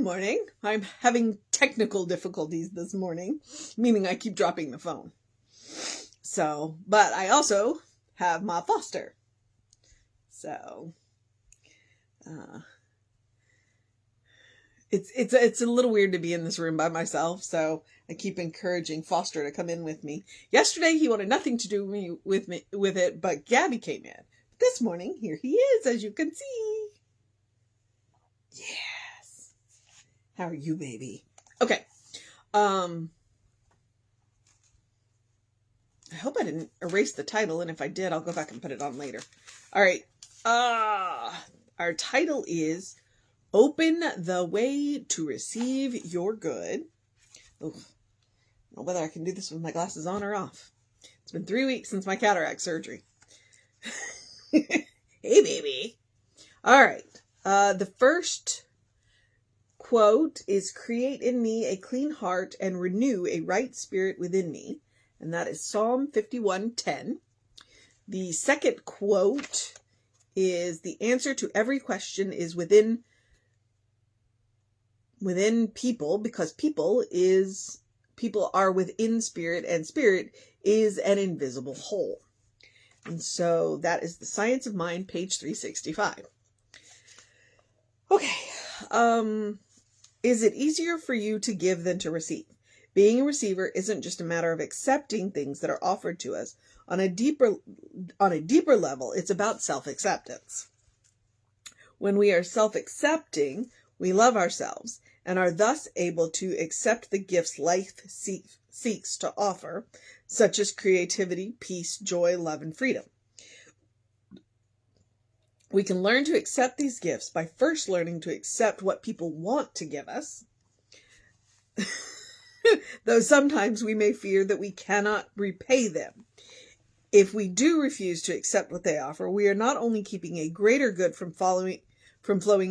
morning. I'm having technical difficulties this morning, meaning I keep dropping the phone. So, but I also have my Foster. So, it's a little weird to be in this room by myself, so I keep encouraging Foster to come in with me. Yesterday he wanted nothing to do with it, but Gabby came in. This morning, here he is, as you can see. Yes. How are you, baby? Okay. I hope I didn't erase the title, and if I did, I'll go back and put it on later. All right. Our title is Open the Way to Receive Your Good. I don't know whether I can do this with my glasses on or off. It's been 3 weeks since my cataract surgery. Hey, baby. All right. The first quote is, create in me a clean heart and renew a right spirit within me. And that is Psalm 51:10. The second quote is, the answer to every question is within people, because people are within spirit, and spirit is an invisible whole. And so that is the Science of Mind, page 365. Okay. Is it easier for you to give than to receive? Being a receiver isn't just a matter of accepting things that are offered to us. On a deeper level, it's about self-acceptance. When we are self-accepting, we love ourselves and are thus able to accept the gifts life seeks to offer, such as creativity, peace, joy, love, and freedom. We can learn to accept these gifts by first learning to accept what people want to give us. Though sometimes we may fear that we cannot repay them. If we do refuse to accept what they offer, we are not only keeping a greater good from flowing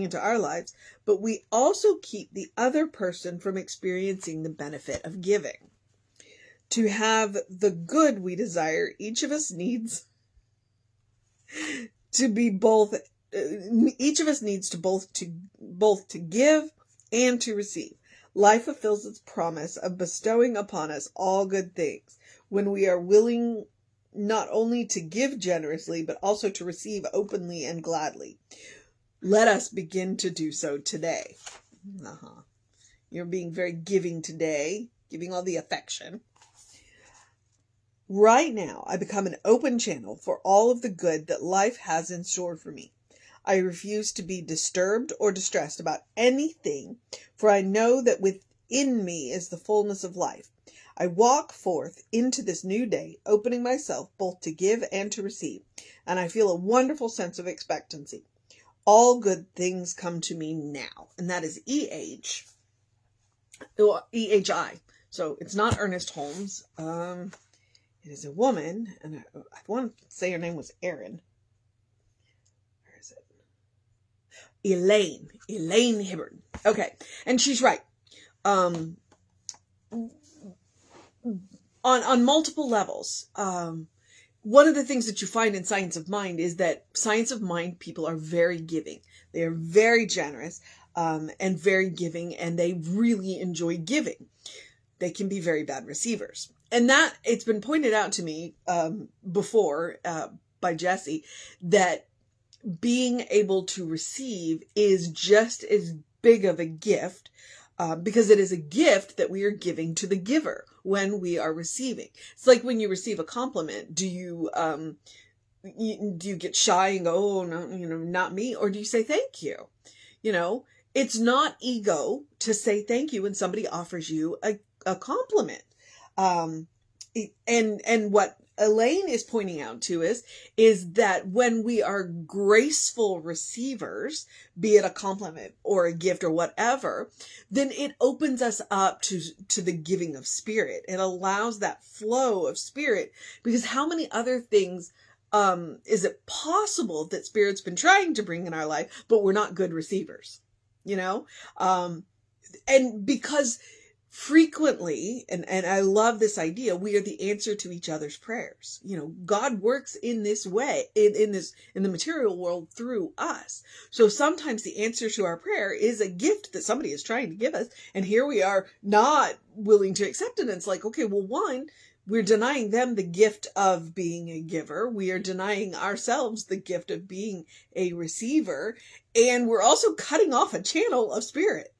into our lives, but we also keep the other person from experiencing the benefit of giving. To have the good we desire, each of us needs to both to give and to receive. Life fulfills its promise of bestowing upon us all good things when we are willing not only to give generously, but also to receive openly and gladly. Let us begin to do so today. You're being very giving today, giving all the affection. Right now, I become an open channel for all of the good that life has in store for me. I refuse to be disturbed or distressed about anything, for I know that within me is the fullness of life. I walk forth into this new day, opening myself both to give and to receive, and I feel a wonderful sense of expectancy. All good things come to me now, and that is EHI. So it's not Ernest Holmes. It is a woman, and I want to say her name was Erin. Where is it? Elaine Hibbard. Okay, and she's right. On multiple levels. One of the things that you find in Science of Mind is that Science of Mind people are very giving. They are very generous, and very giving, and they really enjoy giving. They can be very bad receivers. And that, it's been pointed out to me before by Jessie, that being able to receive is just as big of a gift, because it is a gift that we are giving to the giver when we are receiving. It's like when you receive a compliment, do you get shy and go, oh, no, not me? Or do you say thank you? It's not ego to say thank you when somebody offers you a compliment. And what Elaine is pointing out to us is that when we are graceful receivers, be it a compliment or a gift or whatever, then it opens us up to the giving of spirit. It allows that flow of spirit, because how many other things is it possible that spirit's been trying to bring in our life, but we're not good receivers, and because frequently, and I love this idea, we are the answer to each other's prayers. God works in this way, in the material world through us. So sometimes the answer to our prayer is a gift that somebody is trying to give us. And here we are not willing to accept it. And it's like, okay, well, one, we're denying them the gift of being a giver. We are denying ourselves the gift of being a receiver. And we're also cutting off a channel of spirit.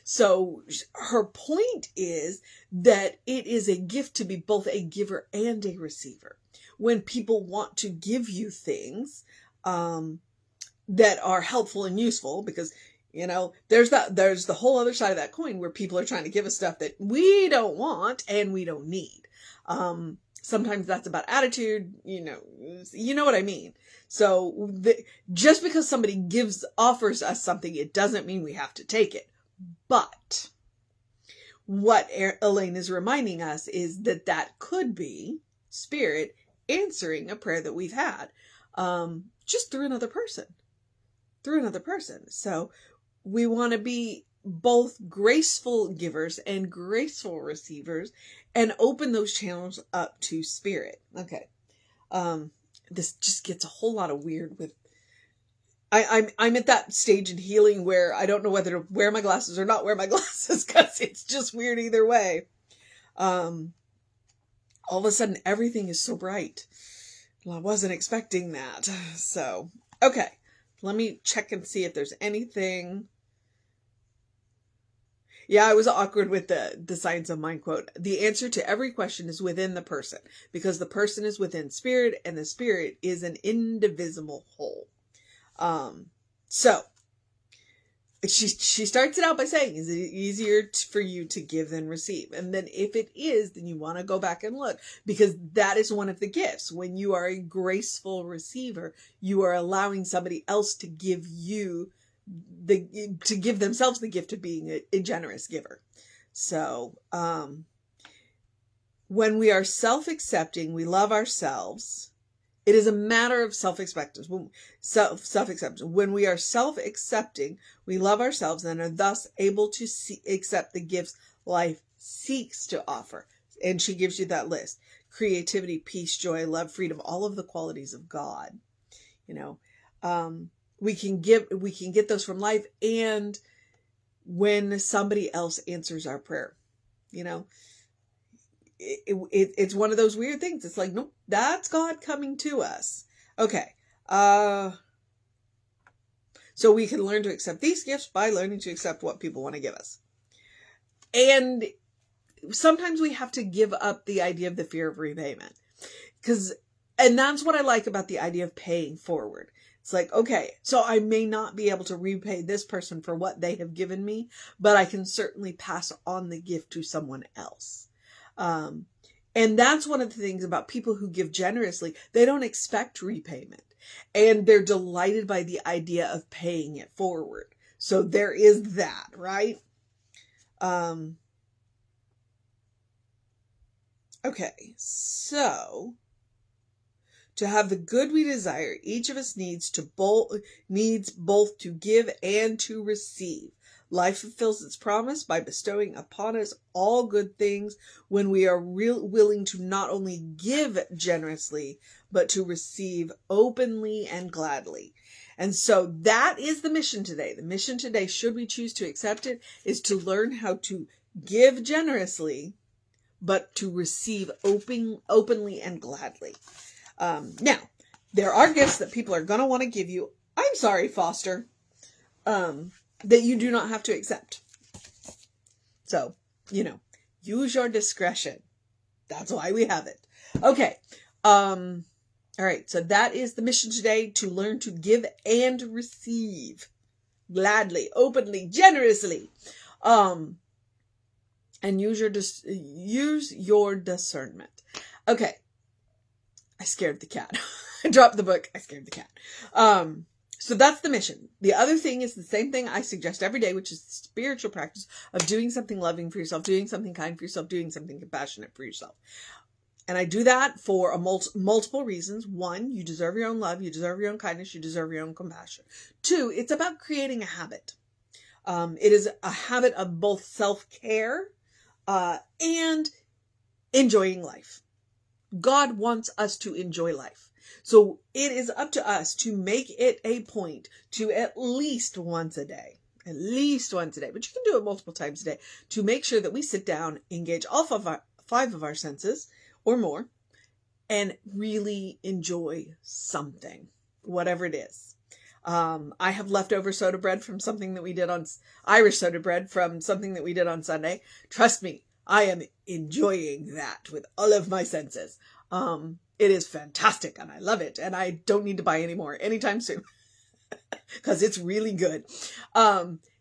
So her point is that it is a gift to be both a giver and a receiver. When people want to give you things that are helpful and useful, because there's the whole other side of that coin where people are trying to give us stuff that we don't want and we don't need. Sometimes that's about attitude, you know what I mean? So just because somebody offers us something, it doesn't mean we have to take it. But what Elaine is reminding us is that could be spirit answering a prayer that we've had, just through another person. So we want to be both graceful givers and graceful receivers and open those channels up to spirit. Okay. This just gets a whole lot of weird with I'm at that stage in healing where I don't know whether to wear my glasses or not wear my glasses, because it's just weird either way. All of a sudden everything is so bright. Well, I wasn't expecting that. So, okay. Let me check and see if there's anything. Yeah, I was awkward with the Science of Mind quote. The answer to every question is within the person, because the person is within spirit and the spirit is an indivisible whole. So she starts it out by saying, is it easier for you to give than receive? And then if it is, then you want to go back and look, because that is one of the gifts. When you are a graceful receiver, you are allowing somebody else to give themselves the gift of being a generous giver. So, when we are self-accepting, we love ourselves. It is a matter of self-acceptance. When we are self-accepting, we love ourselves and are thus able to accept the gifts life seeks to offer. And she gives you that list: creativity, peace, joy, love, freedom, all of the qualities of God. We can get those from life, and when somebody else answers our prayer, it's one of those weird things. It's like, nope, that's God coming to us. Okay. So we can learn to accept these gifts by learning to accept what people want to give us. And sometimes we have to give up the idea of the fear of repayment. And that's what I like about the idea of paying forward. It's like, okay, so I may not be able to repay this person for what they have given me, but I can certainly pass on the gift to someone else. And that's one of the things about people who give generously. They don't expect repayment, and they're delighted by the idea of paying it forward. So there is that, right? Okay, so to have the good we desire, each of us needs both to give and to receive. Life fulfills its promise by bestowing upon us all good things when we are willing to not only give generously, but to receive openly and gladly. And so that is the mission today. The mission today, should we choose to accept it, is to learn how to give generously, but to receive openly and gladly. Now, there are gifts that people are going to want to give you. I'm sorry, Foster. That you do not have to accept. So, use your discretion. That's why we have it. Okay. All right. So that is the mission today, to learn to give and receive gladly, openly, generously. And use your discernment. Okay. I scared the cat. I dropped the book. I scared the cat. So that's the mission. The other thing is the same thing I suggest every day, which is the spiritual practice of doing something loving for yourself, doing something kind for yourself, doing something compassionate for yourself. And I do that for multiple reasons. One, you deserve your own love. You deserve your own kindness. You deserve your own compassion. Two, it's about creating a habit. It is a habit of both self-care, and enjoying life. God wants us to enjoy life. So it is up to us to make it a point to at least once a day, but you can do it multiple times a day, to make sure that we sit down, engage all five of our senses or more, and really enjoy something, whatever it is. I have leftover soda bread from something that we did on Irish soda bread from something that we did on Sunday. Trust me, I am enjoying that with all of my senses. It is fantastic and I love it, and I don't need to buy any more anytime soon because it's really good.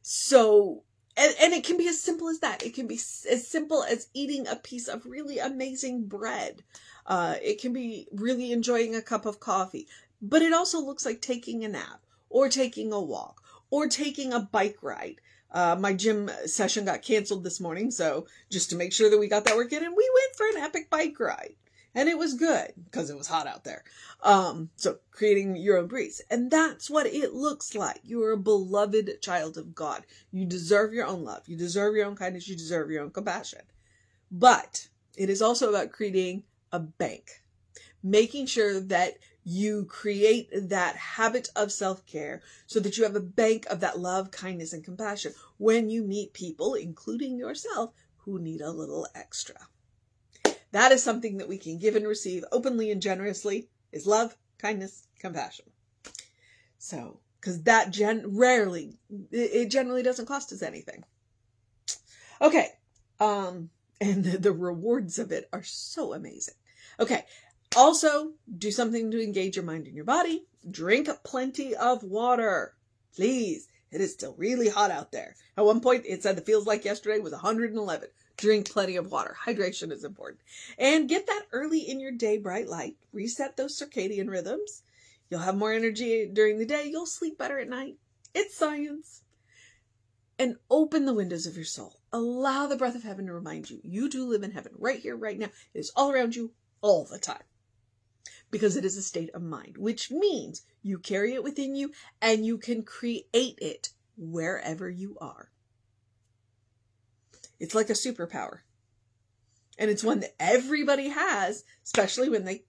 So it can be as simple as that. It can be as simple as eating a piece of really amazing bread. It can be really enjoying a cup of coffee, but it also looks like taking a nap or taking a walk or taking a bike ride. My gym session got canceled this morning, so just to make sure that we got that work in, and we went for an epic bike ride. And it was good because it was hot out there. So creating your own breeze. And that's what it looks like. You are a beloved child of God. You deserve your own love. You deserve your own kindness. You deserve your own compassion. But it is also about creating a bank. Making sure that you create that habit of self-care so that you have a bank of that love, kindness, and compassion when you meet people, including yourself, who need a little extra. That is something that we can give and receive openly and generously, is love, kindness, compassion. So, because that generally doesn't cost us anything. Okay. And the rewards of it are so amazing. Okay. Also, do something to engage your mind and your body. Drink plenty of water. Please. It is still really hot out there. At one point, it said the feels like yesterday was 111. Drink plenty of water. Hydration is important. And get that early in your day bright light. Reset those circadian rhythms. You'll have more energy during the day. You'll sleep better at night. It's science. And open the windows of your soul. Allow the breath of heaven to remind you. You do live in heaven right here, right now. It is all around you all the time. Because it is a state of mind, which means you carry it within you and you can create it wherever you are. It's like a superpower. And it's one that everybody has, especially when they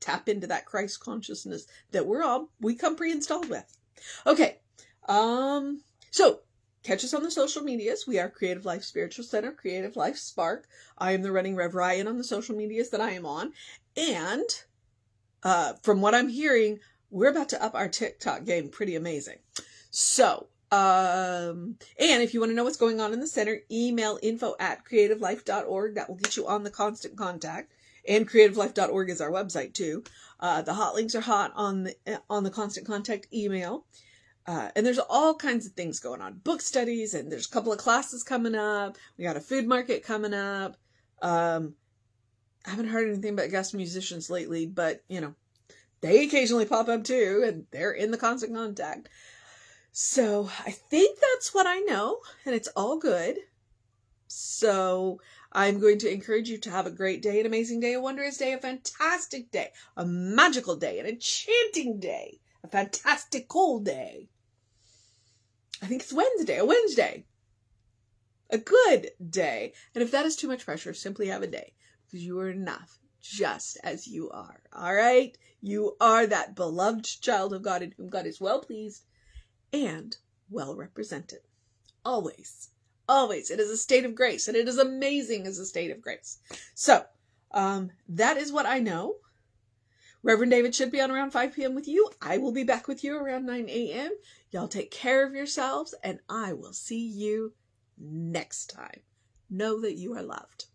tap into that Christ consciousness that we come pre-installed with. Okay. So catch us on the social medias. We are Creative Life Spiritual Center, Creative Life Spark. I am the running Rev Ryan on the social medias that I am on. And from what I'm hearing, we're about to up our TikTok game pretty amazing. So, and if you want to know what's going on in the center, email info@creativelife.org. That will get you on the Constant Contact. And creativelife.org is our website too. The hot links are hot on the Constant Contact email. And there's all kinds of things going on. Book studies, and there's a couple of classes coming up. We got a food market coming up. I haven't heard anything about guest musicians lately, but they occasionally pop up too, and they're in the Constant Contact. So I think that's what I know, and it's all good. So I'm going to encourage you to have a great day, an amazing day, a wondrous day, a fantastic day, a magical day, an enchanting day, a fantastical day. I think it's Wednesday, a good day. And if that is too much pressure, simply have a day, because you are enough just as you are. All right. You are that beloved child of God in whom God is well pleased and well represented. Always. Always. It is a state of grace, and it is amazing as a state of grace. So, that is what I know. Reverend David should be on around 5 p.m. with you. I will be back with you around 9 a.m. Y'all take care of yourselves, and I will see you next time. Know that you are loved.